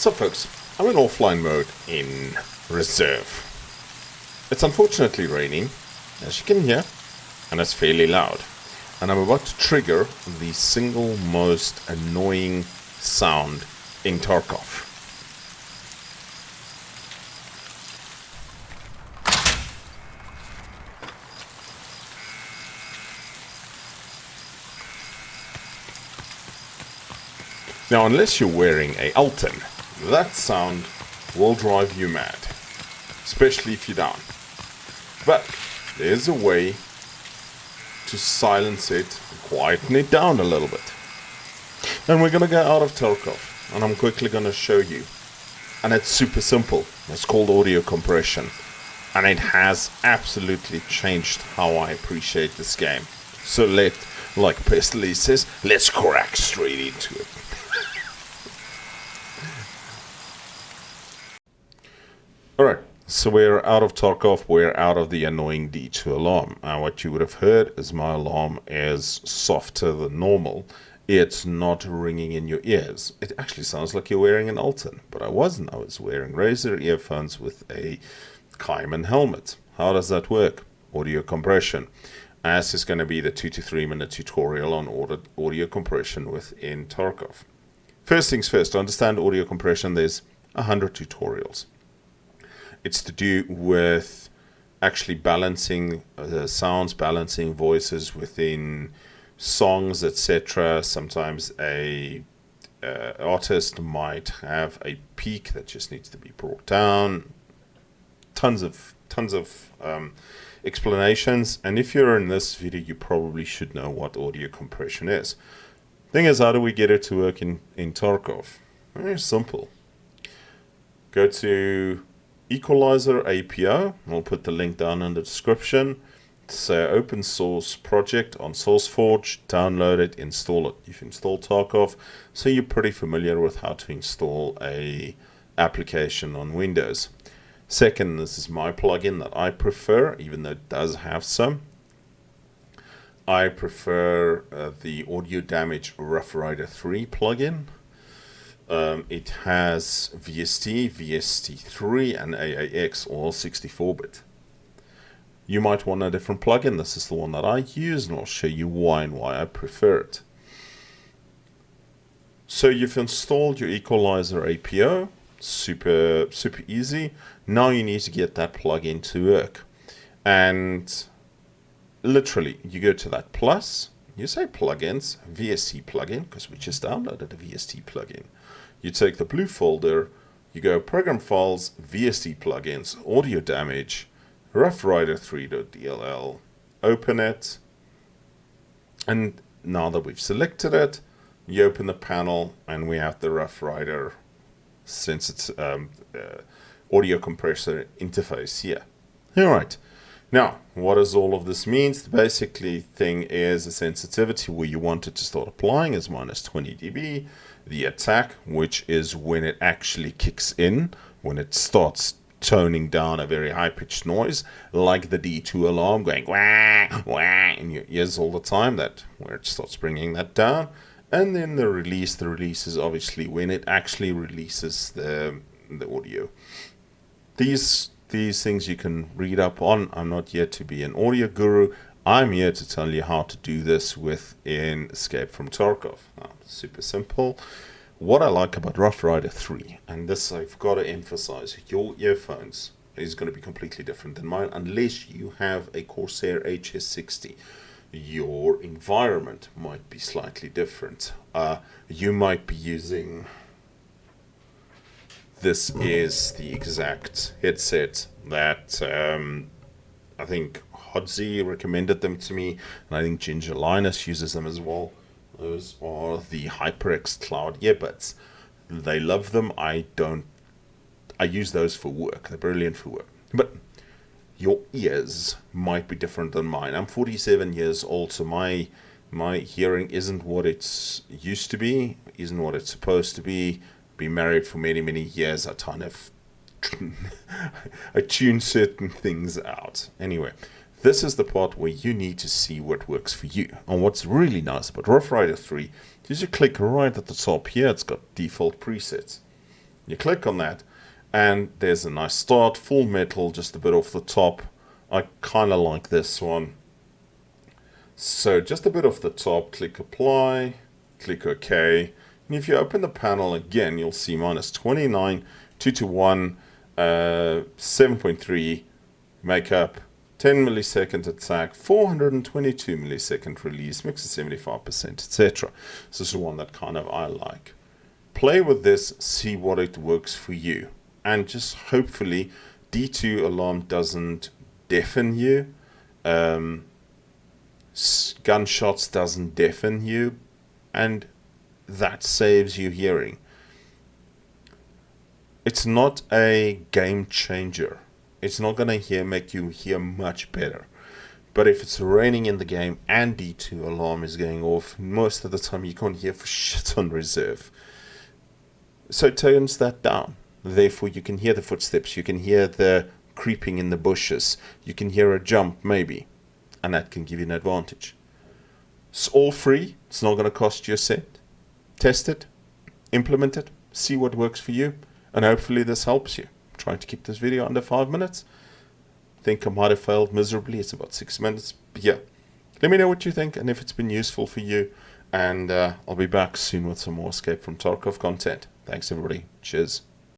So folks, I'm in offline mode in reserve. It's unfortunately raining, as you can hear, and it's fairly loud. And I'm about to trigger the single most annoying sound in Tarkov. Now, unless you're wearing a Alton, that sound will drive you mad, especially if you're down. But there's a way to silence it and quieten it down a little bit. And we're going to go out of Tarkov, and I'm quickly going to show you. And it's super simple. It's called audio compression. And it has absolutely changed how I appreciate this game. So like Pestily says, let's crack straight into it. Alright, so we're out of Tarkov, we're out of the annoying D2 alarm. And what you would have heard is my alarm is softer than normal. It's not ringing in your ears. It actually sounds like you're wearing an Alton, but I wasn't. I was wearing Razer earphones with a Cayman helmet. How does that work? Audio compression. As is going to be the 2 to 3 minute tutorial on audio compression within Tarkov. First things first, to understand audio compression, there's 100 tutorials. It's to do with actually balancing sounds, balancing voices within songs, etc. Sometimes a artist might have a peak that just needs to be brought down. Tons of explanations. And if you're in this video, you probably should know what audio compression is. Thing is, how do we get it to work in Tarkov? Very simple. Go to Equalizer APO. I'll put the link down in the description. It's an open source project on SourceForge. Download it, install it. You've installed Tarkov, so you're pretty familiar with how to install a application on Windows. Second, this is my plugin that I prefer, even though it does have some. I prefer the Audio Damage Rough Rider 3 plugin. It has VST, VST3, and AAX, all 64-bit. You might want a different plugin. This is the one that I use, and I'll show you why and why I prefer it. So you've installed your Equalizer APO. Super easy. Now you need to get that plugin to work. And literally, you go to that plus, you say plugins, VST plugin, because we just downloaded a VST plugin. You take the blue folder, you go program files, VST plugins, audio damage, Rough Rider 3.dll, open it, and now that we've selected it, you open the panel and we have the Rough Rider, since it's audio compressor interface here. Alright, now what does all of this mean? The basically thing is the sensitivity where you want it to start applying is minus 20 dB. The attack, which is when it actually kicks in, when it starts toning down a very high-pitched noise, like the D2 alarm going wah, wah in your ears all the time, that where it starts bringing that down. And then the release is obviously when it actually releases the audio. These things you can read up on. I'm not here to be an audio guru. I'm here to tell you how to do this within Escape From Tarkov. Now, super simple. What I like about Rough Rider 3, and this I've got to emphasize, your earphones is going to be completely different than mine unless you have a Corsair HS60. Your environment might be slightly different. You might be using, this is the exact headset that I think Hodzi recommended them to me, and I think Ginger Linus uses them as well. Those are the HyperX Cloud earbuds. They love them. I use those for work. They're brilliant for work. But your ears might be different than mine. I'm 47 years old, so my hearing isn't what it's used to be, isn't what it's supposed to be. Been married for many, many years. I kind of I tune certain things out. Anyway, this is the part where you need to see what works for you. And what's really nice about Rough Rider 3 is you click right at the top here. It's got default presets. You click on that, and there's a nice start, full metal, just a bit off the top. I kind of like this one. So just a bit off the top, click apply, click OK. And if you open the panel again, you'll see minus 29, 221, 7.3 makeup, 10 millisecond attack, 422 millisecond release, mix of 75%, etc. So this is one that kind of I like. Play with this, see what it works for you. And just hopefully D2 alarm doesn't deafen you. Gunshots doesn't deafen you. And that saves you hearing. It's not a game changer. It's not going to make you hear much better. But if it's raining in the game and D2 alarm is going off, most of the time you can't hear for shit on reserve. So it tones that down. Therefore you can hear the footsteps, you can hear the creeping in the bushes, you can hear a jump maybe, and that can give you an advantage. It's all free, it's not going to cost you a cent. Test it, implement it, see what works for you, and hopefully this helps you. I'm trying to keep this video under 5 minutes. I think I might have failed miserably, it's about 6 minutes, but yeah. Let me know what you think and if it's been useful for you, and I'll be back soon with some more Escape from Tarkov content. Thanks everybody, cheers.